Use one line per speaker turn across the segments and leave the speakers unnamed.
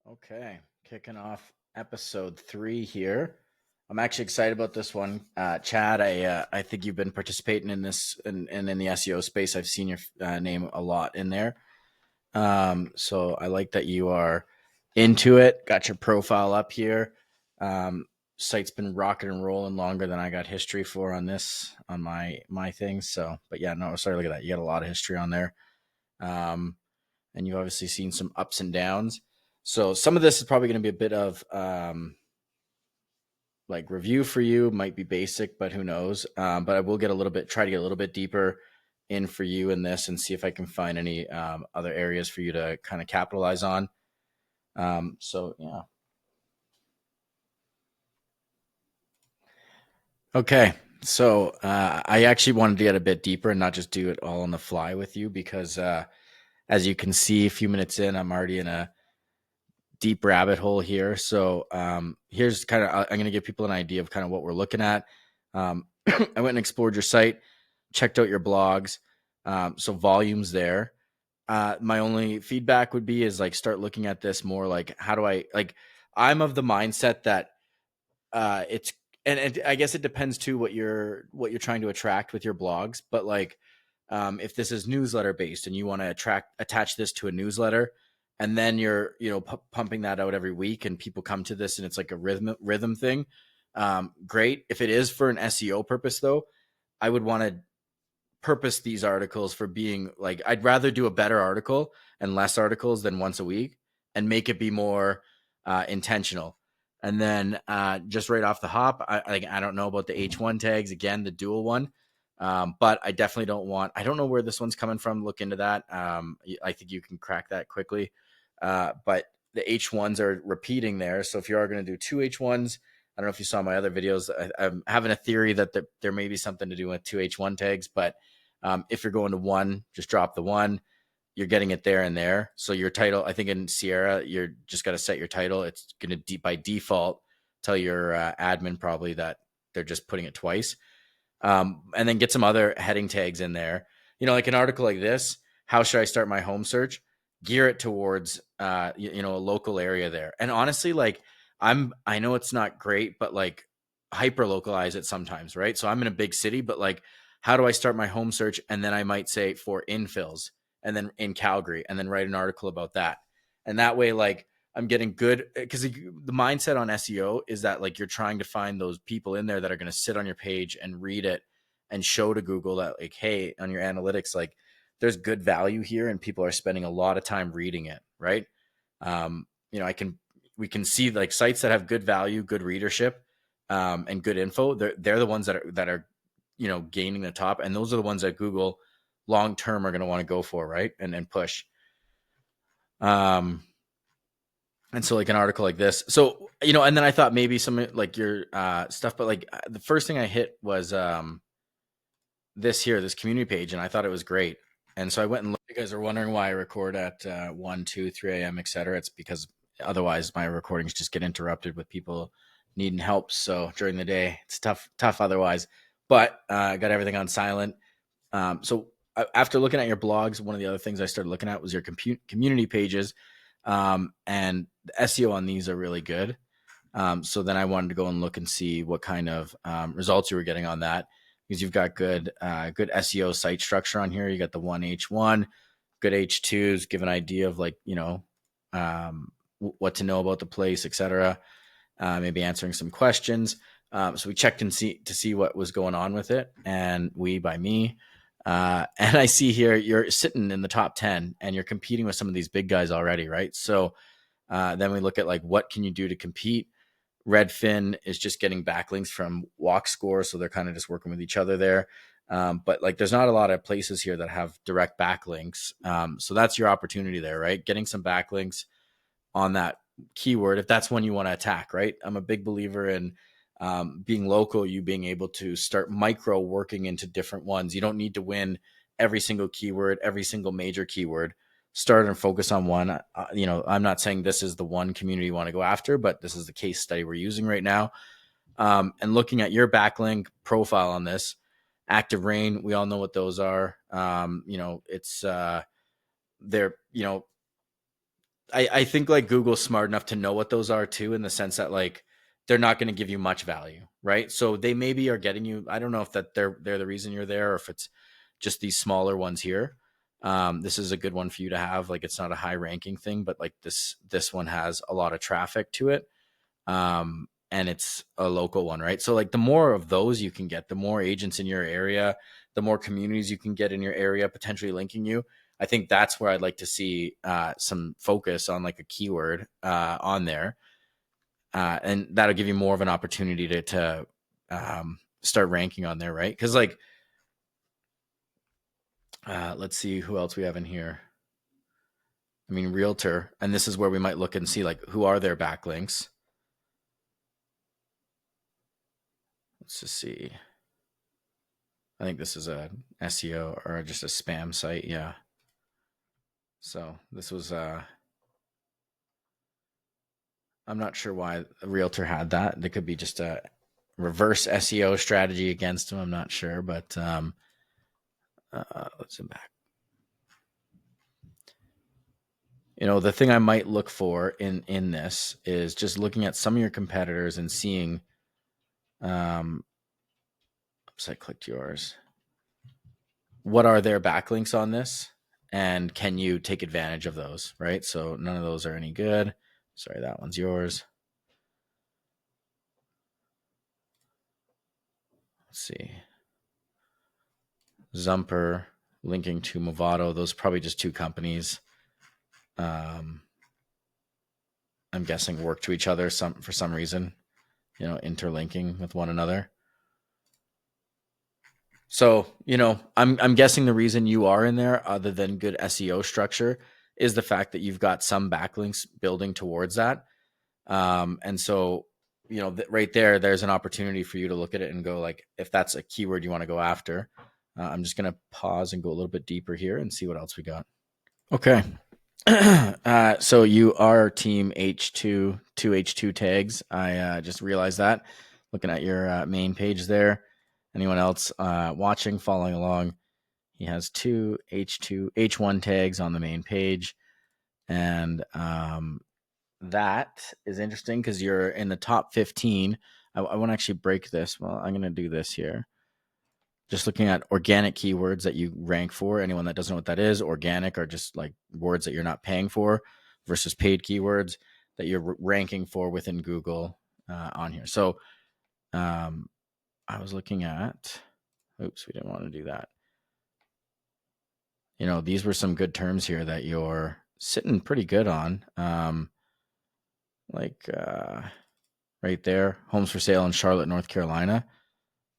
Okay, kicking off episode 3 here. I'm actually excited about this one, Chad. I think you've been participating in this and in the SEO space. I've seen your name a lot in there, so I like that you are into it. Got your profile up here. Site's been rocking and rolling longer than I got history for on this on my things. So, but yeah, no, sorry, look at that. You got a lot of history on there. And you've obviously seen some ups and downs. So some of this is probably going to be a bit of like review for you, might be basic, but who knows? But I will try to get a little bit deeper in for you in this and see if I can find any other areas for you to kind of capitalize on. So yeah. Okay. So I actually wanted to get a bit deeper and not just do it all on the fly with you because as you can see, a few minutes in, I'm already in a deep rabbit hole here. So here's kind of, I'm going to give people an idea of kind of what we're looking at. I went and explored your site, checked out your blogs. So volumes there. My only feedback would be is like, start looking at this more like, how do I, like, I'm of the mindset that it's, and I guess it depends too what you're trying to attract with your blogs. But like, if this is newsletter based and you want to attach this to a newsletter, and then you're pumping that out every week, and people come to this, and it's like a rhythm thing. Great. If it is for an SEO purpose, though, I would want to purpose these articles for being like, I'd rather do a better article and less articles than once a week, and make it be more intentional. And then just right off the hop, I don't know about the H1 tags, again, the dual one. But I definitely I don't know where this one's coming from. Look into that. I think you can crack that quickly. But the H1s are repeating there. So if you are going to do two H1s, I don't know if you saw my other videos. I'm having a theory that there may be something to do with two H1 tags, but if you're going to one, just drop the one. You're getting it there and there. So your title, I think in Sierra, you're just got to set your title. It's going to by default tell your admin probably that they're just putting it twice. And then get some other heading tags in there. Like an article like this, how should I start my home search? Gear it towards, a local area there. And honestly, like I know it's not great, but like hyper localize it sometimes, right? So I'm in a big city, but like, how do I start my home search? And then I might say for infills and then in Calgary, and then write an article about that. And that way, like, I'm getting good, because the mindset on SEO is that like you're trying to find those people in there that are going to sit on your page and read it and show to Google that like, hey, on your analytics, like there's good value here and people are spending a lot of time reading it, right? We can see like sites that have good value, good readership, and good info. They're the ones that are gaining the top, and those are the ones that Google long term are going to want to go for, right? And push. And so like an article like this. So, and then I thought maybe some like your stuff, but like the first thing I hit was this community page, and I thought it was great. And so I went and looked. You guys are wondering why I record at 1, 2, 3 a.m., et cetera. It's because otherwise my recordings just get interrupted with people needing help. So during the day, it's tough otherwise. But I got everything on silent. So after looking at your blogs, one of the other things I started looking at was your community pages. And the SEO on these are really good. So then I wanted to go and look and see what kind of results you were getting on that, because you've got good SEO site structure on here. You got the 1H1, good H2s, give an idea of like, what to know about the place, etc. Maybe answering some questions. So we checked to see what was going on with it, and by me. And I see here you're sitting in the top 10 and you're competing with some of these big guys already, right? So then we look at like, what can you do to compete? Redfin is just getting backlinks from Walk Score, so they're kind of just working with each other there. But like, there's not a lot of places here that have direct backlinks. So that's your opportunity there, right? Getting some backlinks on that keyword, if that's one you want to attack, right? I'm a big believer in being local, you being able to start micro working into different ones. You don't need to win every single keyword, every single major keyword. Start and focus on one. I'm not saying this is the one community you want to go after, but this is the case study we're using right now. And looking at your backlink profile on this, Active Rain, we all know what those are. It's they're I think like Google's smart enough to know what those are too, in the sense that like they're not going to give you much value, right? So they maybe are getting you. I don't know if that they're the reason you're there, or if it's just these smaller ones here. This is a good one for you to have. Like it's not a high ranking thing, but like this one has a lot of traffic to it, and it's a local one, right? So like the more of those you can get, the more agents in your area, the more communities you can get in your area, potentially linking you. I think that's where I'd like to see some focus on like a keyword on there, and that'll give you more of an opportunity to start ranking on there, right? Because like, let's see who else we have in here. I mean, Realtor, and this is where we might look and see like who are their backlinks. Let's just see. I think this is a SEO or just a spam site. Yeah. So this was I'm not sure why a Realtor had that. There could be just a reverse SEO strategy against them. I'm not sure, but let's go back. You know, the thing I might look for in this is just looking at some of your competitors and seeing. Oops, I clicked yours. What are their backlinks on this, and can you take advantage of those? Right. So none of those are any good. Sorry, that one's yours. Let's see. Zumper linking to Movado. Those are probably just two companies. I'm guessing work to each other for some reason, you know, interlinking with one another. So, you know, I'm guessing the reason you are in there, other than good SEO structure, is the fact that you've got some backlinks building towards that. And so, you know, right there's an opportunity for you to look at it and go like, if that's a keyword you want to go after. I'm just going to pause and go a little bit deeper here and see what else we got. Okay. So you are team H2, two H2 tags. I just realized that looking at your main page there. Anyone else watching, following along? He has two H1 tags on the main page. And that is interesting because you're in the top 15. I want to actually break this. Well, I'm going to do this here. Just looking at organic keywords that you rank for. Anyone that doesn't know what that is, organic are just like words that you're not paying for, versus paid keywords that you're ranking for within Google on here. So I was looking at, oops, we didn't want to do that. You know, these were some good terms here that you're sitting pretty good on. Right there, homes for sale in Charlotte, North Carolina,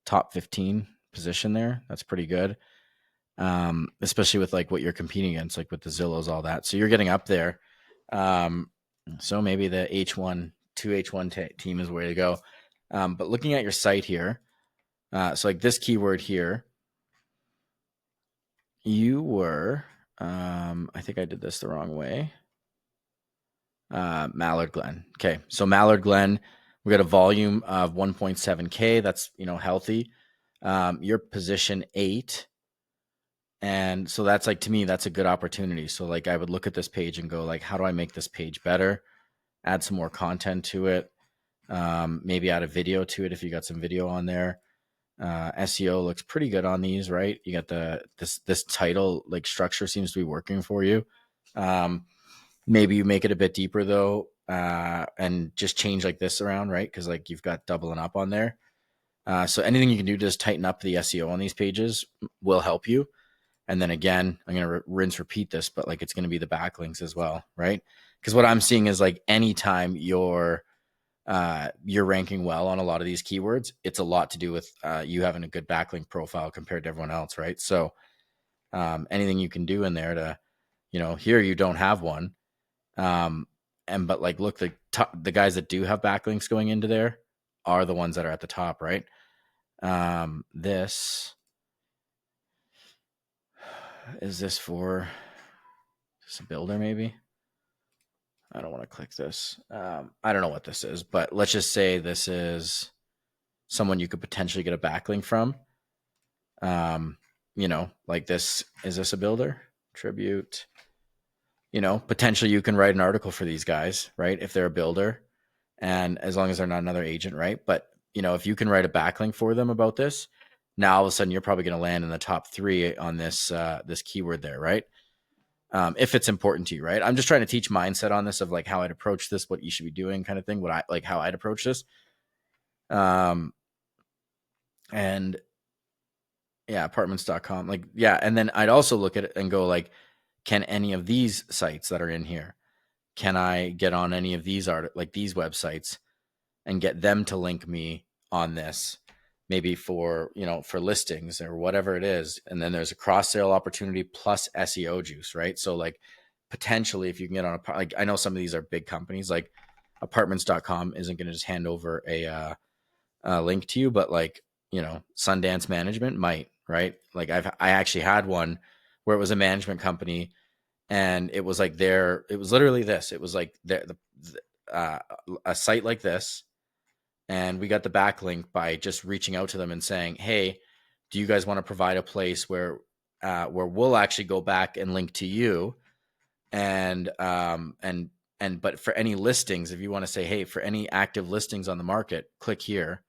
top 15 position there. That's pretty good. Especially with like what you're competing against, like with the Zillows, all that. So you're getting up there. So maybe the H1, two H1 team is where to go. But looking at your site here, so like this keyword here, you were, I think I did this the wrong way. Mallard Glen. Okay. So Mallard Glen, we got a volume of 1.7K. That's, you know, healthy. You're position 8. And so that's like, to me, that's a good opportunity. So like I would look at this page and go like, how do I make this page better? Add some more content to it. Maybe add a video to it if you got some video on there. SEO looks pretty good on these, right? You got this title like structure seems to be working for you. Maybe you make it a bit deeper though, and just change like this around, right? Because like you've got doubling up on there. So anything you can do to just tighten up the SEO on these pages will help you. And then again, I'm going to rinse, repeat this, but like it's going to be the backlinks as well, right? Because what I'm seeing is like anytime you're ranking well on a lot of these keywords, it's a lot to do with you having a good backlink profile compared to everyone else, right? So anything you can do in there to, you know, here you don't have one, but like look, the guys that do have backlinks going into there are the ones that are at the top, right? This is this for just a builder, maybe. I don't want to click this. I don't know what this is, but let's just say this is someone you could potentially get a backlink from. You know, like this, is this a builder? Tribute. Potentially you can write an article for these guys, right? If they're a builder, and as long as they're not another agent, right? But if you can write a backlink for them about this, now all of a sudden you're probably going to land in the top 3 on this keyword there, right? If it's important to you, right? I'm just trying to teach mindset on this of like how I'd approach this, what you should be doing, kind of thing. How I'd approach this. And yeah, apartments.com. And then I'd also look at it and go like, can any of these sites that are in here, can I get on any of these these websites and get them to link me on this, maybe for listings or whatever it is. And then there's a cross sale opportunity plus SEO juice, right? So like potentially if you can get on I know some of these are big companies, like apartments.com isn't going to just hand over a link to you, but Sundance Management might, right? Like I actually had one where it was a management company, and it was like it was literally this. It was like a site like this, and we got the backlink by just reaching out to them and saying, "Hey, do you guys want to provide a place where we'll actually go back and link to you, and but for any listings, if you want to say, hey, for any active listings on the market, click here."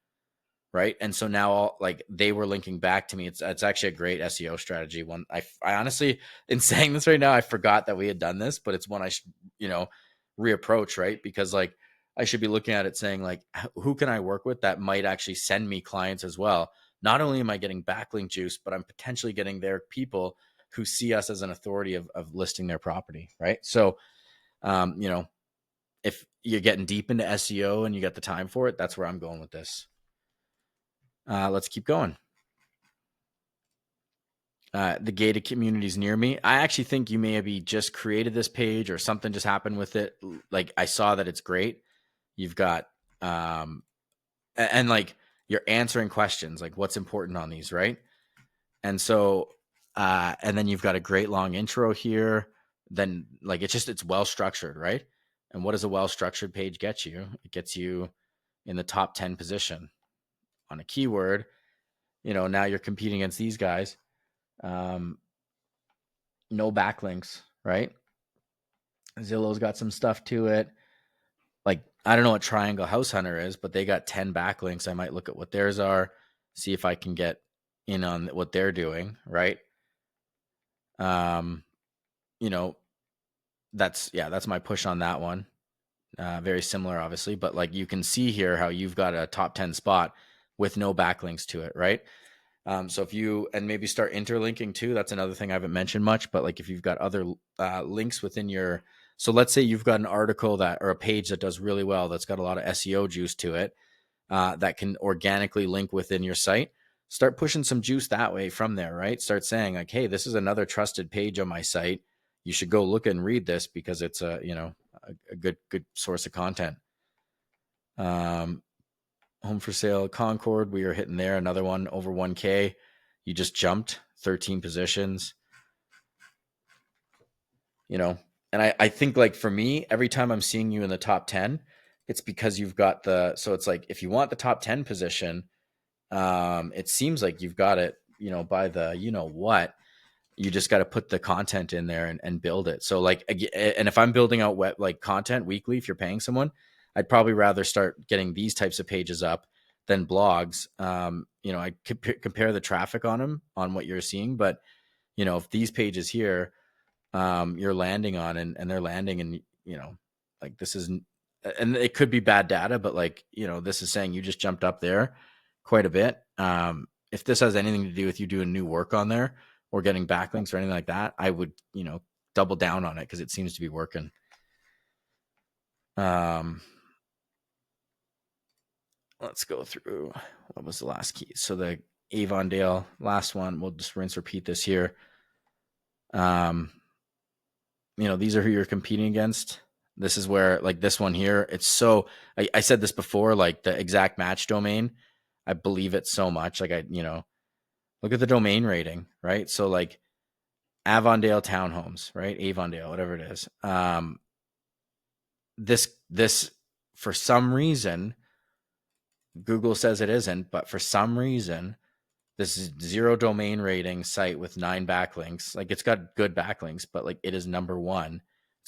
Right. And so now they were linking back to me. It's actually a great SEO strategy. One, I honestly, in saying this right now, I forgot that we had done this, but it's one I should, reapproach, right? Because I should be looking at it saying who can I work with that might actually send me clients as well? Not only am I getting backlink juice, but I'm potentially getting their people who see us as an authority of listing their property. Right. So, if you're getting deep into SEO and you got the time for it, that's where I'm going with this. Let's keep going. The gated communities near me. I actually think you may have just created this page or something just happened with it. Like I saw that it's great. You've got, and you're answering questions, like what's important on these, right? And so, and then you've got a great long intro here. Then it's well structured, right? And what does a well structured page get you? It gets you in the top 10 position on a keyword. Now you're competing against these guys. No backlinks, right? Zillow's got some stuff to it. I don't know what Triangle House Hunter is, but they got 10 backlinks. I might look at what theirs are, see if I can get in on what they're doing, right? That's my push on that one. Very similar, obviously, but you can see here how you've got a top 10 spot with no backlinks to it, right? So if you, and maybe start interlinking too, that's another thing I haven't mentioned much, but if you've got other links within so let's say you've got an article or a page that does really well, that's got a lot of SEO juice to it, that can organically link within your site. Start pushing some juice that way from there, right? Start saying hey, this is another trusted page on my site. You should go look and read this because it's a good source of content. Home for sale, Concord, we are hitting there. Another one over 1K. You just jumped 13 positions. And I think for me, every time I'm seeing you in the top 10, it's because you've got so it's if you want the top 10 position, it seems like you've got it, by the, what, you just got to put the content in there and build it. So and if I'm building out content weekly, if you're paying someone, I'd probably rather start getting these types of pages up than blogs. I compare the traffic on them on what you're seeing, but if these pages here, you're landing on and they're landing and, this isn't, and it could be bad data, but this is saying you just jumped up there quite a bit. If this has anything to do with you doing new work on there or getting backlinks or anything like that, I would, double down on it because it seems to be working. Let's go through what was the last key. So the Avondale last one, we'll just rinse, repeat this here. These are who you're competing against. This is where this one here, it's so, I said this before, the exact match domain, I believe it so much. Look at the domain rating, right? So Avondale Townhomes, right? Avondale, whatever it is. This for some reason, Google says it isn't, but for some reason, this is 0 domain rating site with 9 backlinks. It's got good backlinks, but it is number 1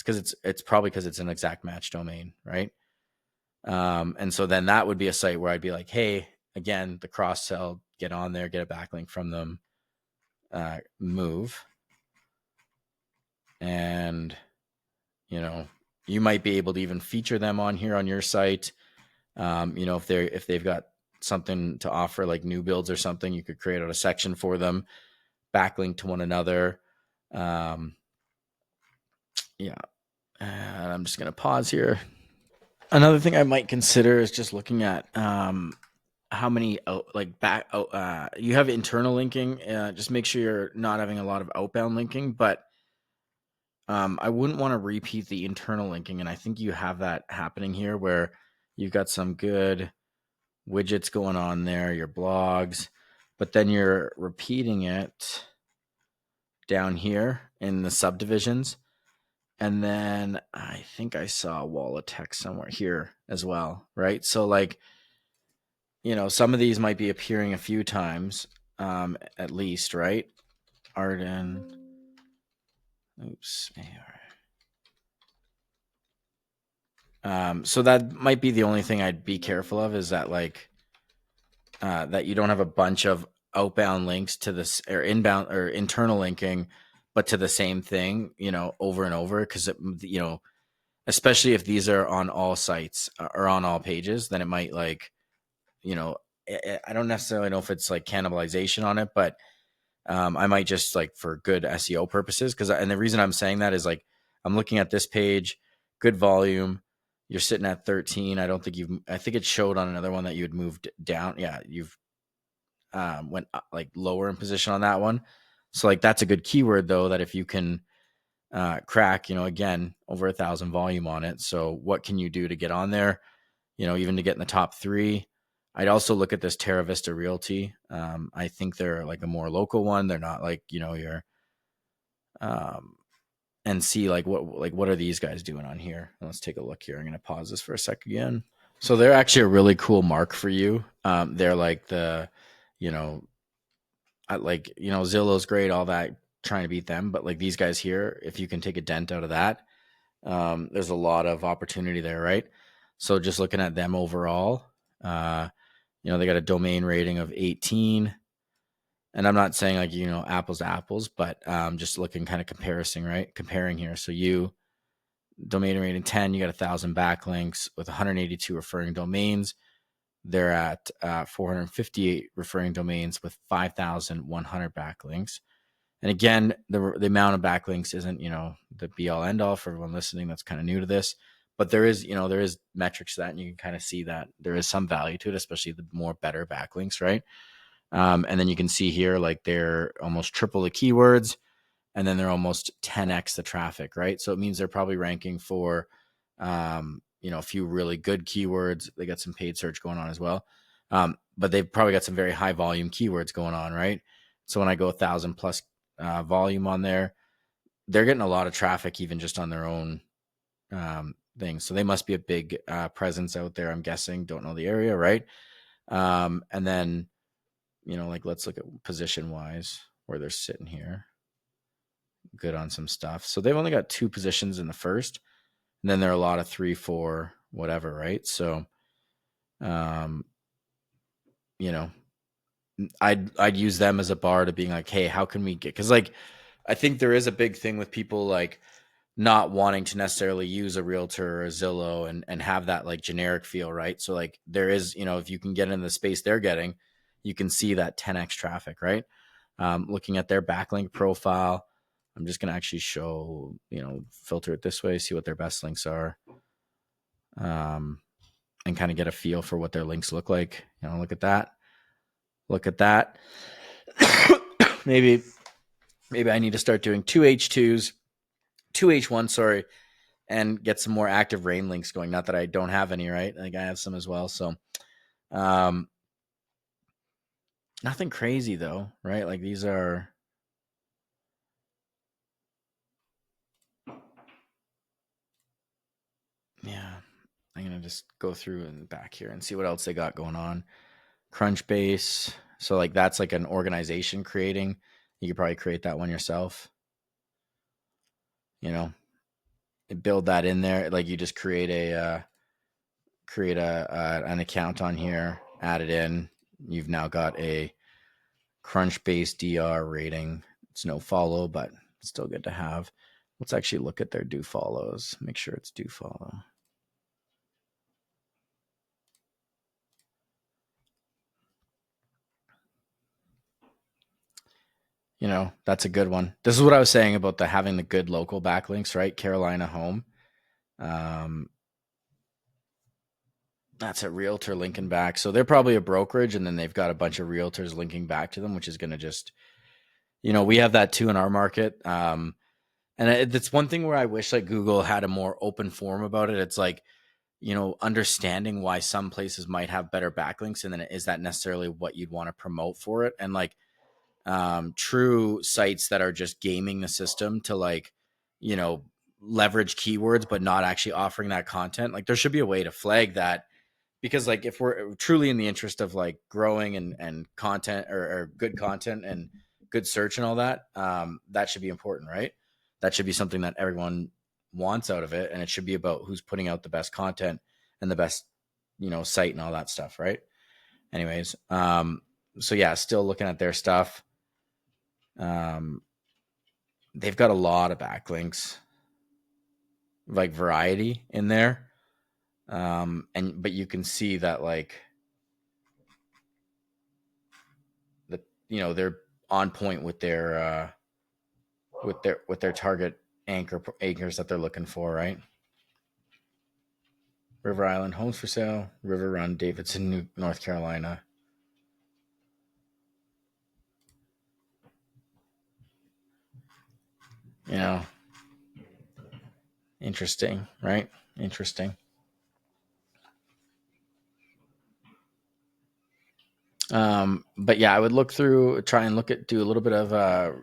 it's probably because it's an exact match domain, right? And so then that would be a site where I'd be like, hey, again, the cross sell, get on there, get a backlink from them, move. And, you might be able to even feature them on here on your site. If they've got something to offer like new builds or something, you could create out a section for them, backlink to one another. And I'm just going to pause here. Another thing I might consider is just looking at how many you have internal linking. Just make sure you're not having a lot of outbound linking, but I wouldn't want to repeat the internal linking. And I think you have that happening here where you've got some good widgets going on there, your blogs, but then you're repeating it down here in the subdivisions. And then I think I saw a wall of text somewhere here as well, right? So like, some of these might be appearing a few times, at least, right? Arden. Oops. So that might be the only thing I'd be careful of, is that that you don't have a bunch of outbound links to this, or inbound or internal linking, but to the same thing, over and over. Cause especially if these are on all sites or on all pages, then it might I don't necessarily know if it's like cannibalization on it, but I might just for good SEO purposes. And the reason I'm saying that is I'm looking at this page, good volume. You're sitting at 13. I think it showed on another one that you had moved down. Yeah. You've went lower in position on that one. So that's a good keyword though, that if you can crack, again, over 1,000 volume on it. So what can you do to get on there? Even to get in the top 3. I'd also look at this Terra Vista Realty. I think they're a more local one. They're not your, and see what are these guys doing on here? Let's take a look here. I'm going to pause this for a sec again. So they're actually a really cool mark for you. They're Zillow's great, all that, trying to beat them. But these guys here, if you can take a dent out of that, there's a lot of opportunity there, right? So just looking at them overall, they got a domain rating of 18. And I'm not saying apples to apples, but just looking kind of comparing here. So domain rating 10, you got 1,000 backlinks with 182 referring domains. They're at 458 referring domains with 5,100 backlinks. And again, the amount of backlinks isn't, the be all end all for everyone listening that's kind of new to this, but there is metrics to that, and you can kind of see that there is some value to it, especially the more better backlinks, right? And then you can see here, they're almost triple the keywords, and then they're almost 10x the traffic, right? So it means they're probably ranking for, a few really good keywords. They got some paid search going on as well. But they've probably got some very high volume keywords going on, right? So when I go 1,000 plus volume on there, they're getting a lot of traffic even just on their own things. So they must be a big presence out there, I'm guessing. Don't know the area, right? And then, let's look at position wise where they're sitting here. Good on some stuff. So they've only got 2 positions in the first, and then there are a lot of 3, 4, whatever, right? So, I'd use them as a bar to being hey, how can we get, because I think there is a big thing with people not wanting to necessarily use a realtor or a Zillow and have that generic feel, right? So there is, if you can get in the space they're getting, you can see that 10x traffic, right? Looking at their backlink profile, I'm just going to actually show, filter it this way, see what their best links are, and kind of get a feel for what their links look like. Look at that. maybe I need to start doing 2 H2s, 2 H1, sorry, and get some more active rain links going. Not that I don't have any, right? I have some as well. So, nothing crazy though, right? These are, yeah, I'm going to just go through and back here and see what else they got going on. Crunchbase. So that's an organization creating. You could probably create that one yourself. build that in there. Like you just create an account on here, add it in. You've now got a Crunchbase DR rating. It's no follow, but it's still good to have. Let's actually look at their do follows. Make sure it's do follow. That's a good one. This is what I was saying about having the good local backlinks, right? Carolina Home. That's a realtor linking back. So they're probably a brokerage, and then they've got a bunch of realtors linking back to them, which is going to just, we have that too in our market. And it's one thing where I wish like Google had a more open forum about it. It's like, understanding why some places might have better backlinks, and then is that necessarily what you'd want to promote for it? And like, true sites that are just gaming the system to like, leverage keywords, but not actually offering that content. Like there should be a way to flag that, because like if we're truly in the interest of like growing and content or good content and good search and all that, that should be important, right? That should be something that everyone wants out of it. And it should be about who's putting out the best content and the best, site and all that stuff. Right. Anyways. So yeah, still looking at their stuff. They've got a lot of backlinks, like variety in there. But you can see that like they're on point with their target anchors that they're looking for, right? River Island homes for sale, River Run, Davidson, North Carolina. Interesting, right? Interesting. But yeah, I would try and do a little bit of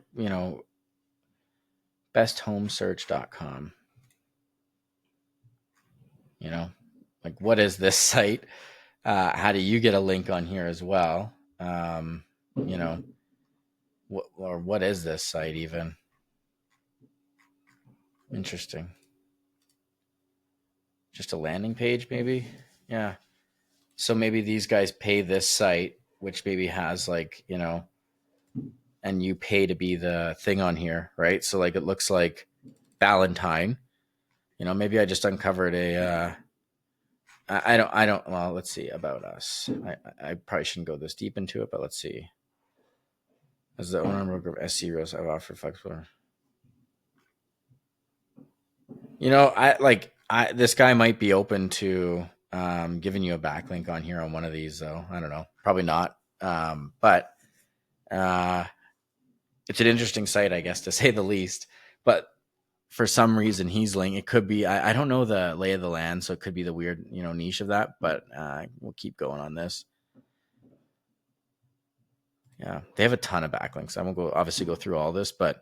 besthomesearch.com. Like what is this site? How do you get a link on here as well? What is this site even? Interesting. Just a landing page, maybe? Yeah. So maybe these guys pay this site, which maybe has like, and you pay to be the thing on here, right? So like it looks like Valentine. Maybe I just uncovered well, let's see about us. I probably shouldn't go this deep into it, but let's see. As the owner and broker of SERPs, I've offered flexible. This guy might be open to giving you a backlink on here on one of these, though. I don't know. Probably not. But it's an interesting site, I guess, to say the least. But for some reason, he's linked. It could be, I don't know the lay of the land, so it could be the weird, niche of that. But we'll keep going on this. Yeah, they have a ton of backlinks. I won't obviously go through all this, but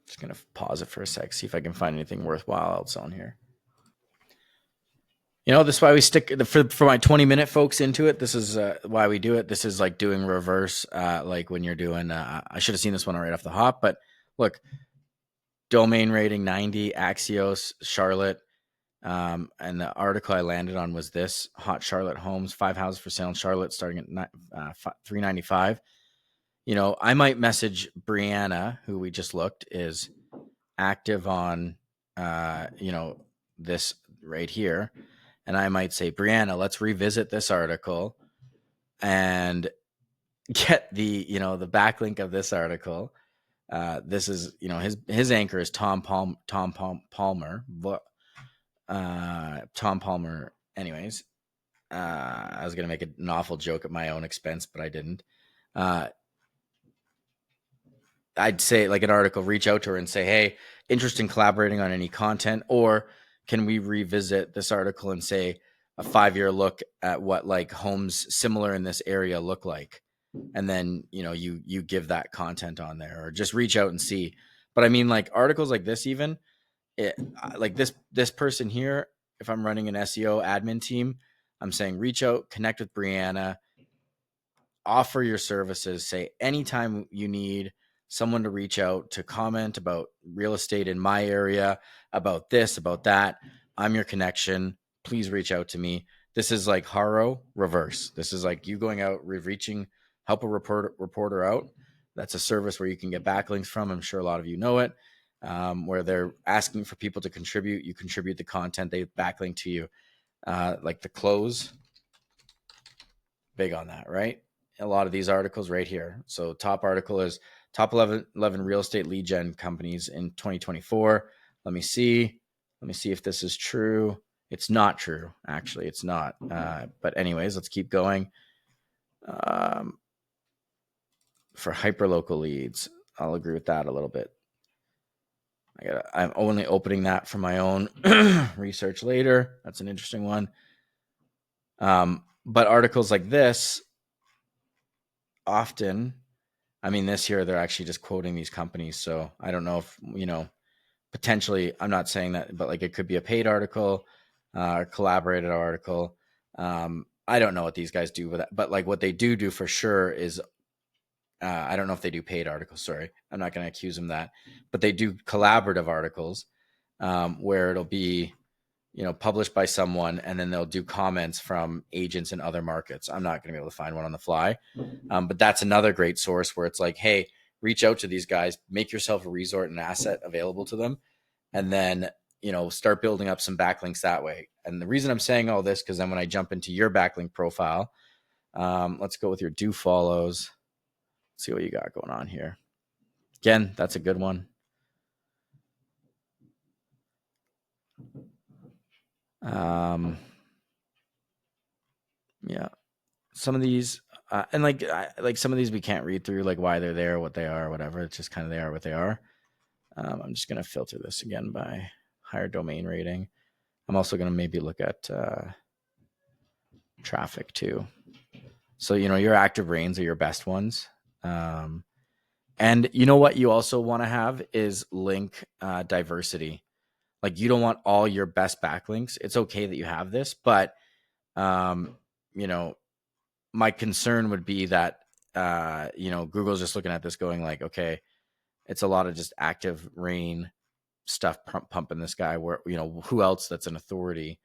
just gonna pause it for a sec, see if I can find anything worthwhile else on here. This is why we stick for my 20-minute folks into it. This is why we do it. This is like doing reverse, like when you're doing. I should have seen this one right off the hop, but look, domain rating 90, Axios, Charlotte. And the article I landed on was this: hot Charlotte homes, 5 houses for sale in Charlotte, starting at $395. I might message Brianna, who we just looked is active on, this right here, and I might say, Brianna, let's revisit this article and get the backlink of this article. This is his anchor is Tom Palmer. Tom Palmer. Anyways, I was gonna make an awful joke at my own expense, but I didn't. I'd say like an article, reach out to her and say, hey, interest in collaborating on any content, or can we revisit this article and say a 5-year look at what like homes similar in this area look like? And then, you give that content on there, or just reach out and see. But I mean, like articles like this, even like this person here, if I'm running an SEO admin team, I'm saying reach out, connect with Brianna, offer your services. Say anytime you need someone to reach out to comment about real estate in my area, about this, about that, I'm your connection. Please reach out to me. This is like Haro reverse. This is like you going out, reaching, help a reporter out. That's a service where you can get backlinks from. I'm sure a lot of you know it, where they're asking for people to contribute. You contribute the content, they backlink to you. Like the close, big on that, right? A lot of these articles right here. So top article is top 11 real estate lead gen companies in 2024. Let me see if this is true. It's not true. Actually, it's not. But anyways, let's keep going. For hyperlocal leads, I'll agree with that a little bit. I'm only opening that for my own research later. That's an interesting one. But articles like this, often, I mean, this year they're actually just quoting these companies. So I don't know if, potentially, I'm not saying that, but like it could be a paid article, a collaborated article. I don't know what these guys do with that, but like what they do for sure is, I don't know if they do paid articles. Sorry, I'm not going to accuse them that, but they do collaborative articles where it'll be, published by someone, and then they'll do comments from agents in other markets. I'm not going to be able to find one on the fly, but that's another great source where it's like, hey, reach out to these guys, make yourself a resort and asset available to them, and then, start building up some backlinks that way. And the reason I'm saying all this, because then when I jump into your backlink profile, let's go with your do follows. Let's see what you got going on here. Again, that's a good one. Yeah, some of these, and like some of these we can't read through, like why they're there, what they are, whatever. It's just kind of they are what they are. I'm just going to filter this again by higher domain rating. I'm also going to maybe look at traffic too. So, your active reigns are your best ones. And you know what you also want to have is link diversity. Like you don't want all your best backlinks. It's okay that you have this, but my concern would be that Google's just looking at this going like, okay, it's a lot of just active rain stuff pumping this guy where, who else that's an authority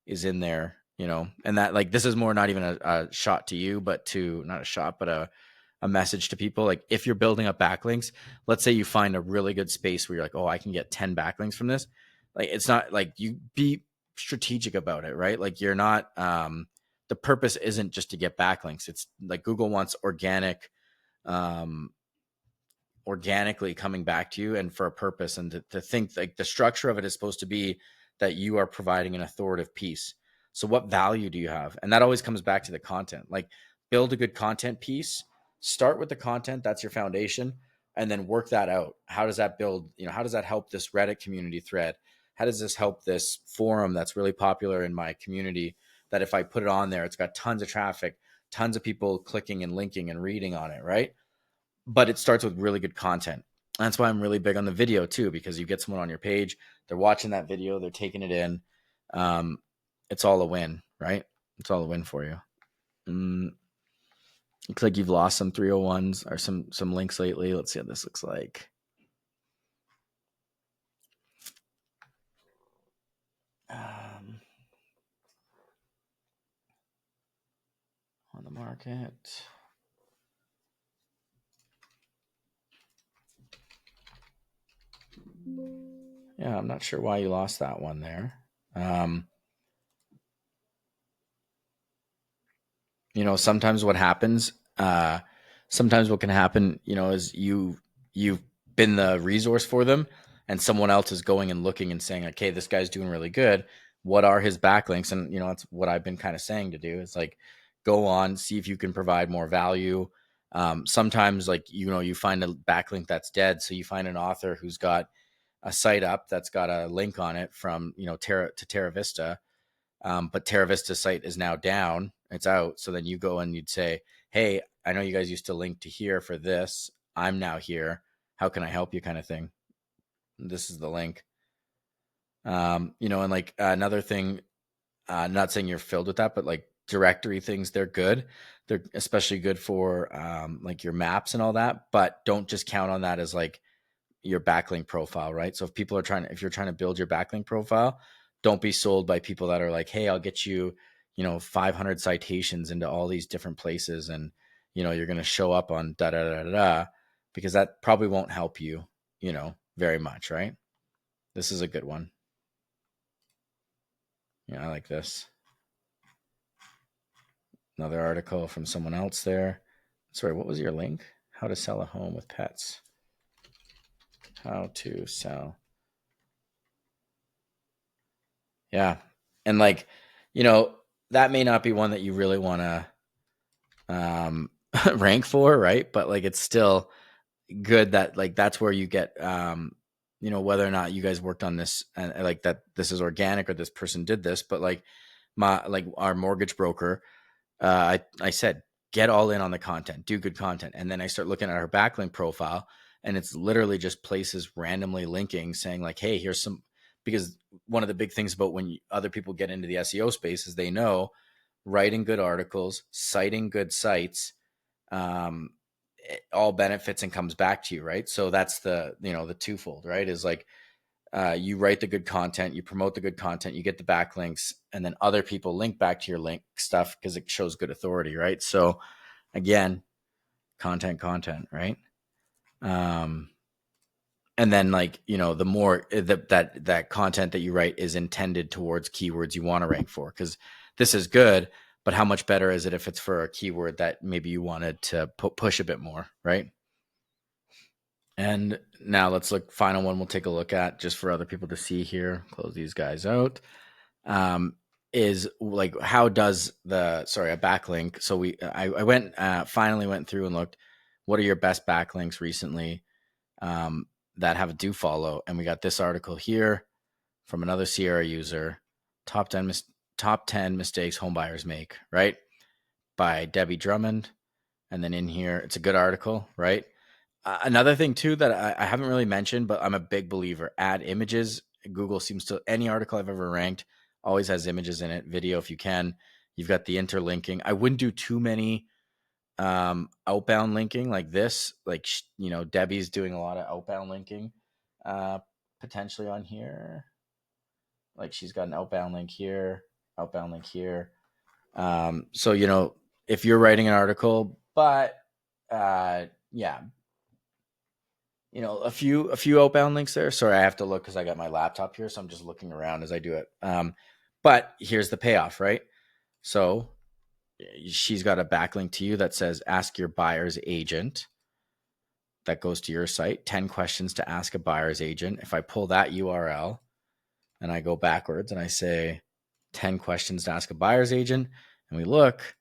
is in there, and that like, this is more not even a shot to you, but not a shot, but a message to people. Like if you're building up backlinks, let's say you find a really good space where you're like, oh, I can get 10 backlinks from this. Like, it's not like you be strategic about it, right? Like you're not, the purpose isn't just to get backlinks. It's like Google wants organically coming back to you and for a purpose, and to think like the structure of it is supposed to be that you are providing an authoritative piece. So what value do you have? And that always comes back to the content. Like build a good content piece, start with the content, that's your foundation, and then work that out. How does that build, how does that help this Reddit community thread? How does this help this forum that's really popular in my community, that if I put it on there, it's got tons of traffic, tons of people clicking and linking and reading on it, right? But it starts with really good content. That's why I'm really big on the video too, because you get someone on your page, they're watching that video, they're taking it in. It's all a win, right? It's all a win for you. Looks like you've lost some 301s or some links lately. Let's see what this looks like. On the market. Yeah, I'm not sure why you lost that one there. Sometimes what happens, sometimes what can happen, is you've been the resource for them, and someone else is going and looking and saying, okay, this guy's doing really good. What are his backlinks? And, that's what I've been kind of saying to do. It's like, go on, see if you can provide more value. Sometimes like, you find a backlink that's dead. So you find an author who's got a site up that's got a link on it from, Terra Vista. But Terra Vista's site is now down. It's out. So then you go and you'd say, hey, I know you guys used to link to here for this. I'm now here. How can I help you, kind of thing? This is the link. And like another thing, not saying you're filled with that, but like directory things, they're good. They're especially good for like your maps and all that, but don't just count on that as like your backlink profile, right? So if you're trying to build your backlink profile, don't be sold by people that are like, hey, I'll get you, 500 citations into all these different places, and you're going to show up on da da da da da, because that probably won't help you, very much, right? This is a good one. Yeah, I like this. Another article from someone else there. Sorry, what was your link? How to sell a home with pets. How to sell. Yeah. And like, that may not be one that you really want to rank for, right? But like, it's still good that like that's where you get whether or not you guys worked on this and like that this is organic or this person did this, but like our mortgage broker, I said get all in on the content, do good content, and then I start looking at her backlink profile, and it's literally just places randomly linking saying like, hey, here's some, because one of the big things about when other people get into the SEO space is they know writing good articles, citing good sites, it all benefits and comes back to you, right? So that's the twofold, right? Is like you write the good content, you promote the good content, you get the backlinks, and then other people link back to your link stuff because it shows good authority, right? So again, content, right? And then like the more that content that you write is intended towards keywords you want to rank for, because this is good, but how much better is it if it's for a keyword that maybe you wanted to push a bit more, right? And now let's look, final one we'll take a look at just for other people to see here. Close these guys out. Is like, how does a backlink. So I finally went through and looked, what are your best backlinks recently that have a do follow? And we got this article here from another Sierra user, top 10 mistakes homebuyers make, right? By Debbie Drummond. And then in here, it's a good article, right? Another thing too that I haven't really mentioned, but I'm a big believer, add images. Google seems to, any article I've ever ranked always has images in it, video if you can. You've got the interlinking. I wouldn't do too many outbound linking like this. Like, Debbie's doing a lot of outbound linking potentially on here. Like she's got an outbound link here, outbound link here. So, if you're writing an article, but yeah, a few outbound links there. Sorry, I have to look because I got my laptop here, so I'm just looking around as I do it. But here's the payoff, right? So she's got a backlink to you that says ask your buyer's agent. That goes to your site, 10 questions to ask a buyer's agent. If I pull that URL and I go backwards and I say 10 questions to ask a buyer's agent, and we look,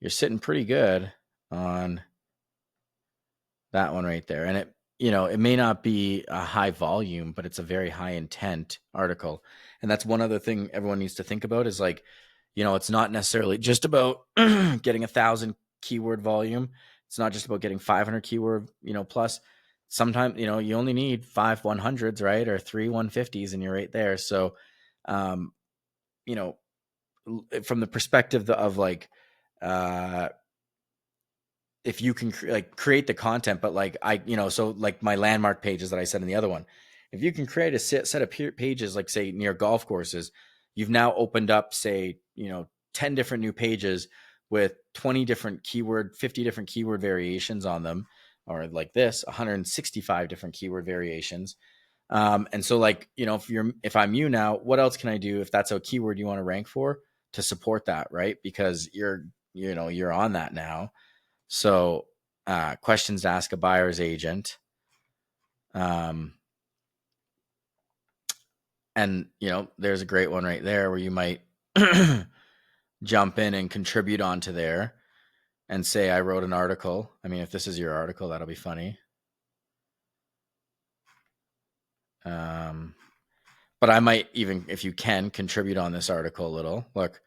you're sitting pretty good on that one right there. And it may not be a high volume, but it's a very high intent article. And that's one other thing everyone needs to think about is like, it's not necessarily just about getting 1,000 keyword volume. It's not just about getting 500 keyword, plus. Sometimes, you only need 5 100s, right? Or 3 150s, and you're right there. So, from the perspective of like, if you can create the content, but like so like my landmark pages that I said in the other one, if you can create a set of pages, like say near golf courses, you've now opened up, say, 10 different new pages with 20 different 50 different keyword variations on them, or like this, 165 different keyword variations. And so like, if I'm you now, what else can I do if that's a keyword you want to rank for to support that, right? Because you're on that now. So questions to ask a buyer's agent. And, there's a great one right there where you might jump in and contribute onto there and say, I wrote an article. I mean, if this is your article, that'll be funny. But I might even, if you can, contribute on this article a little. Look,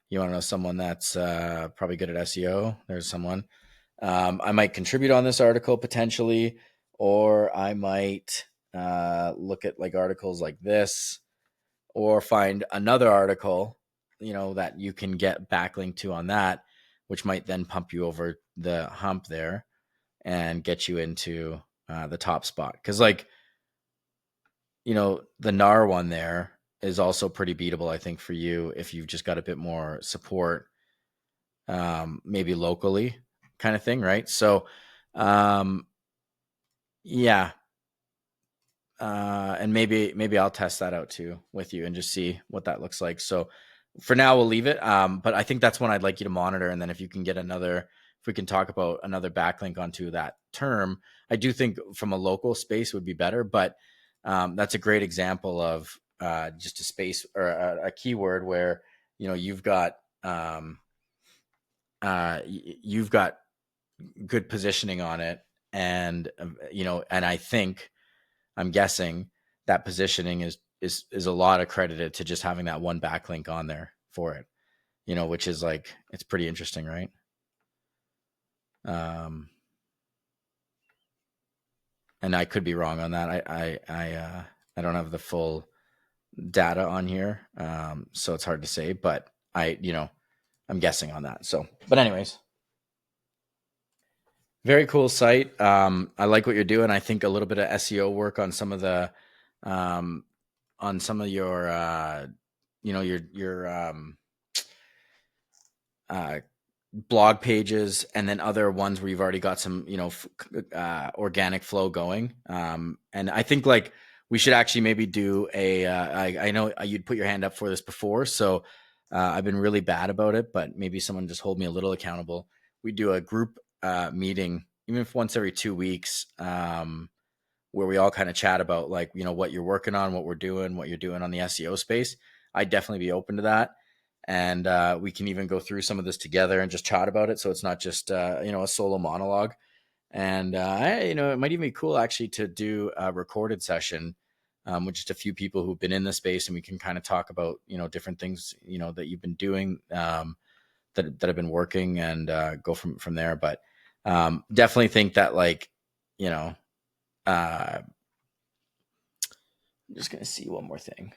you want to know someone that's probably good at SEO? There's someone. I might contribute on this article potentially, or I might look at like articles like this, or find another article, that you can get backlink to on that, which might then pump you over the hump there and get you into the top spot. Because like, the NAR one there is also pretty beatable, I think, for you if you've just got a bit more support, maybe locally kind of thing, right? So, yeah. And maybe I'll test that out too with you and just see what that looks like. So for now, we'll leave it. But I think that's one I'd like you to monitor. And then if you can get if we can talk about another backlink onto that term, I do think from a local space would be better. But that's a great example of just a space or a keyword where you've got you've got good positioning on it, and and I'm guessing that positioning is a lot accredited to just having that one backlink on there for it, which is like, it's pretty interesting, right? And I could be wrong on that. I don't have the full data on here, so it's hard to say. But I'm guessing on that. So, but anyways, very cool site. I like what you're doing. I think a little bit of SEO work on some of the on some of your blog pages, and then other ones where you've already got some organic flow going. And I think like we should actually maybe do I know you'd put your hand up for this before, so I've been really bad about it, but maybe someone just hold me a little accountable. We do a group meeting, even if once every 2 weeks, where we all kind of chat about like, what you're working on, what we're doing, what you're doing on the SEO space. I'd definitely be open to that. And we can even go through some of this together and just chat about it. So it's not just, a solo monologue. And, it might even be cool actually to do a recorded session with just a few people who've been in the space, and we can kind of talk about, different things, that you've been doing that have been working, and go from there. But definitely think that like, I'm just going to see one more thing.